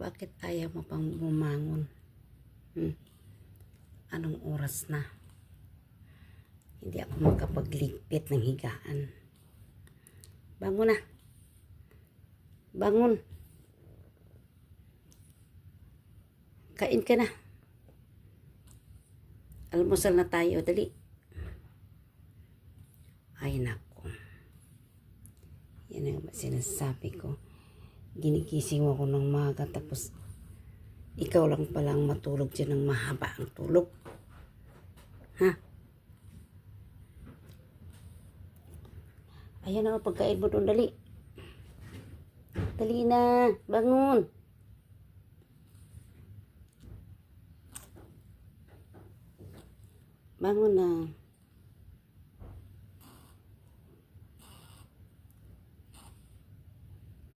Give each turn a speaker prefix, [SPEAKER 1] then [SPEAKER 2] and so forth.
[SPEAKER 1] Bakit ayaw mo pang bumangon? Anong oras na? Hindi ako makapagligpit ng higaan. Bangon na. Bangon. Kain ka na. Almusal na tayo, dali. Ay nako. Yan ang sinasabi ko. Ginigising ako ng maga tapos ikaw lang palang matulog dyan ng mahaba ang tulog. Ha? Ayan na, pagkain mo doon, dali. Dali na, bangon. Bangon na.